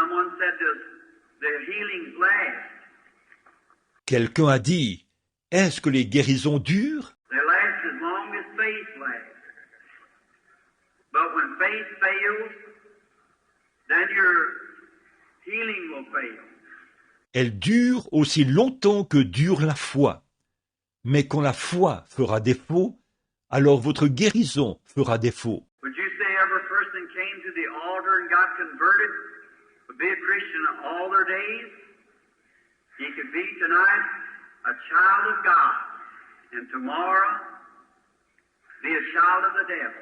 Someone said the healings last. Quelqu'un a dit, est-ce que les guérisons durent? They last as long as faith lasts. But when faith fails, then your healing will fail. Elles durent aussi longtemps que dure la foi. Mais quand la foi fera défaut, alors votre guérison fera défaut. Would you say every person came to the altar and got converted would be a Christian all their days? He could be tonight a child of God, and tomorrow be a child of the devil.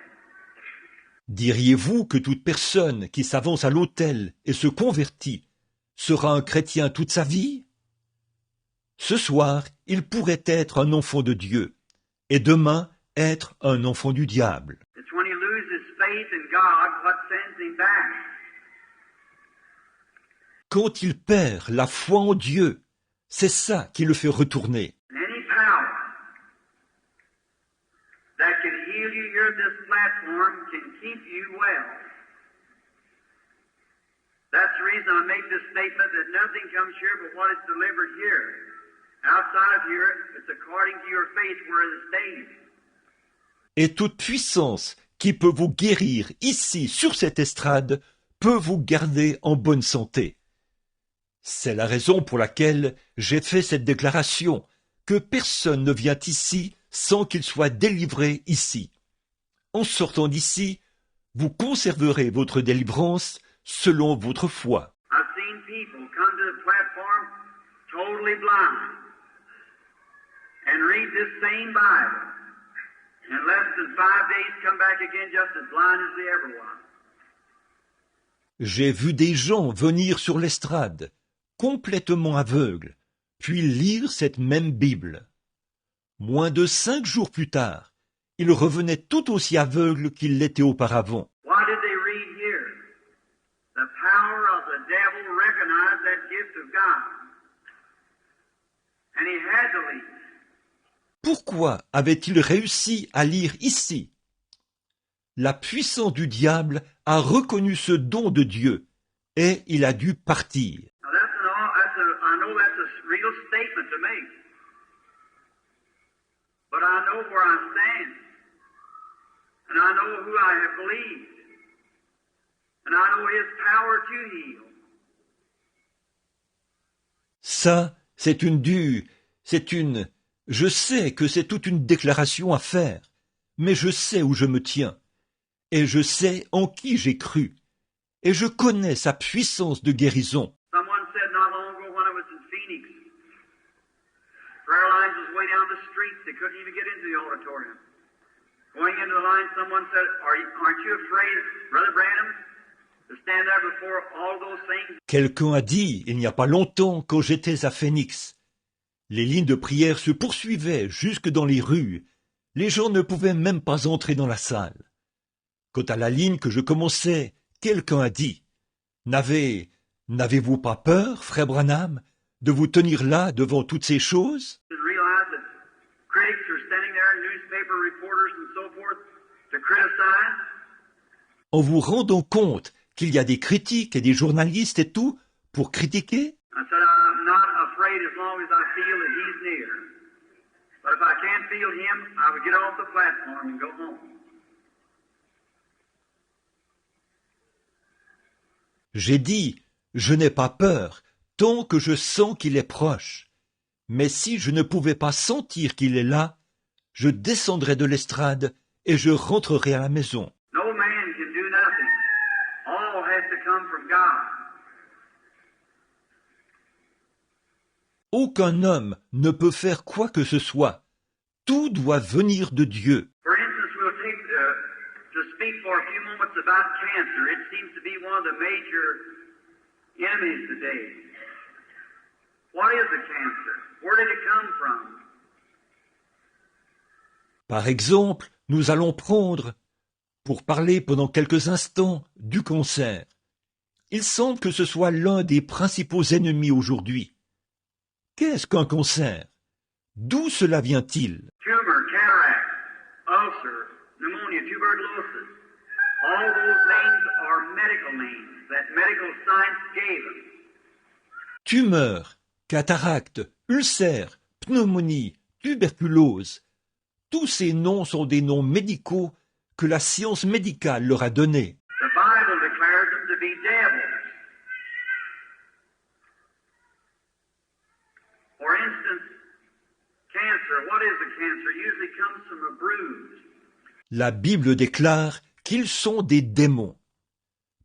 Diriez-vous que toute personne qui s'avance à l'autel et se convertit sera un chrétien toute sa vie? Ce soir, il pourrait être un enfant de Dieu, et demain être un enfant du diable. It's when he loses faith in God what sends him back. Quand il perd la foi en Dieu, c'est ça qui le fait retourner. Any power that can heal you here at this platform can keep you well. That's the reason I make this statement that nothing comes here but what is delivered here. Outside of here, it's according to your faith where it stays. Et toute puissance qui peut vous guérir ici, sur cette estrade, peut vous garder en bonne santé. C'est la raison pour laquelle j'ai fait cette déclaration, que personne ne vient ici sans qu'il soit délivré ici. En sortant d'ici, vous conserverez votre délivrance selon votre foi. I've seen people come to the platform totally blind and read this same Bible. In less than 5 days come back again just as blind as they ever were. J'ai vu des gens venir sur l'estrade, complètement aveugles, puis lire cette même Bible. Moins de 5 jours plus tard, ils revenaient tout aussi aveugles qu'ils l'étaient auparavant. Why did they read here? The power of the devil recognized that gift of God. And he had to leave. Pourquoi avait-il réussi à lire ici? La puissance du diable a reconnu ce don de Dieu et il a dû partir. Now I know that's a real statement to make. But I know where I stand. And I know who I have believed. And I know his power to heal. Ça, je sais que c'est toute une déclaration à faire, mais je sais où je me tiens, et je sais en qui j'ai cru, et je connais sa puissance de guérison. Someone said not long ago when I was in Phoenix, prayer lines was way down the street. They couldn't even get into the auditorium. Going into the line, someone said, aren't you afraid, Brother Branham, to stand there before all those things? Quelqu'un a dit, il n'y a pas longtemps, quand j'étais à Phoenix. Les lignes de prière se poursuivaient jusque dans les rues. Les gens ne pouvaient même pas entrer dans la salle. Quant à la ligne que je commençais, quelqu'un a dit, N'avez-vous pas peur, frère Branham, de vous tenir là devant toutes ces choses? En vous rendant compte qu'il y a des critiques et des journalistes et tout pour critiquer? As long as I feel that he's near. But if I can't feel him, I would get off the platform and go home. J'ai dit, je n'ai pas peur tant que je sens qu'il est proche. Mais si je ne pouvais pas sentir qu'il est là, je descendrais de l'estrade et je rentrerais à la maison. No man can do nothing. All has to come from God. Aucun homme ne peut faire quoi que ce soit. Tout doit venir de Dieu. For instance, we'll take to speak for a few moments about cancer. It seems to be one of the major enemies today. What is the cancer? Where did it come from? Par exemple, nous allons prendre, pour parler pendant quelques instants, du cancer. Il semble que ce soit l'un des principaux ennemis aujourd'hui. Qu'est-ce qu'un cancer? D'où cela vient-il? Tumor, cataract, ulcer, pneumonia, tuberculosis. All those names are medical names that medical science gave us. Tumeurs, cataractes, ulcères, pneumonie, tuberculose. Tous ces noms sont des noms médicaux que la science médicale leur a donnés. The Bible declares them to be devils. For instance, cancer. What is a cancer? It usually comes from a bruise. La Bible déclare qu'ils sont des démons.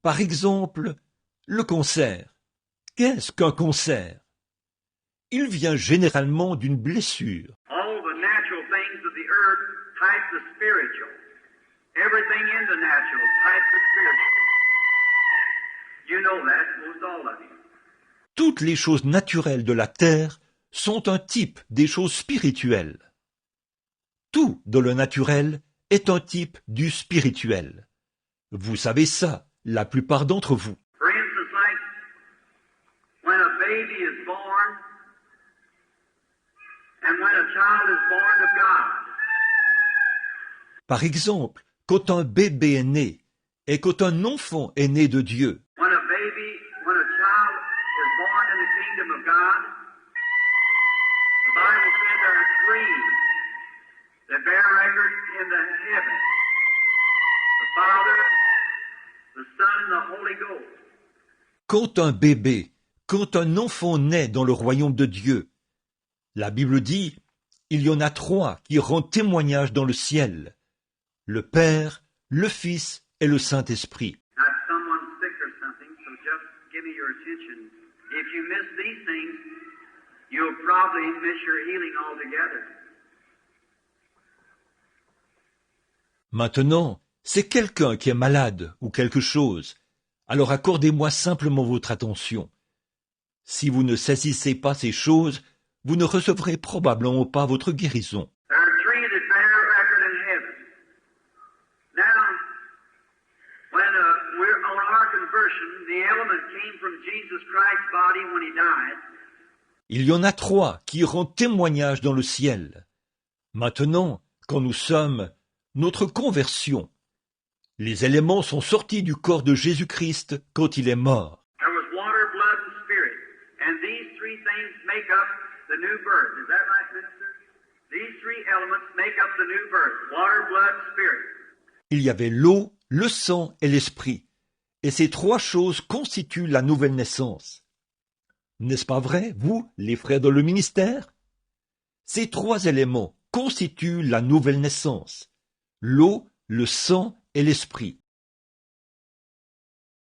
Par exemple, le cancer. Qu'est-ce qu'un cancer? Il vient généralement d'une blessure. All the natural things of the earth type the spiritual. Everything in the natural type the spiritual. You know that, most all of you. Toutes les choses naturelles de la terre sont un type des choses spirituelles. Tout dans le naturel est un type du spirituel. Vous savez ça, la plupart d'entre vous. For instance, like when a baby is born and when a child is born of God. Par exemple, quand un bébé est né et quand un enfant est né de Dieu. When a child is born in the kingdom of God, the Bible said there are three that bear record in the heavens. The Father, the Son, and the Holy Ghost. Quand un enfant naît dans le royaume de Dieu, la Bible dit, il y en a trois qui rendent témoignage dans le ciel, le Père, le Fils et le Saint-Esprit. Now, someone's sick or something, so just give me your attention. If you miss these things, you'll probably miss your healing altogether. Maintenant, c'est quelqu'un qui est malade ou quelque chose, alors accordez-moi simplement votre attention. Si vous ne saisissez pas ces choses, vous ne recevrez probablement pas votre guérison. There are three that bear record in heaven. Now, when we're on our conversion, the element came from Jesus Christ's body when he died. Il y en a trois qui rendent témoignage dans le ciel. Maintenant, quand nous sommes notre conversion, les éléments sont sortis du corps de Jésus-Christ quand il est mort. There was water, blood, and spirit. And these three things make up the new birth. Is that right, minister? These three elements make up the new birth. Water, blood, spirit. Il y avait l'eau, le sang et l'esprit. Et ces trois choses constituent la nouvelle naissance. N'est-ce pas vrai, vous, les frères dans le ministère? Ces trois éléments constituent la nouvelle naissance. L'eau, le sang et l'esprit.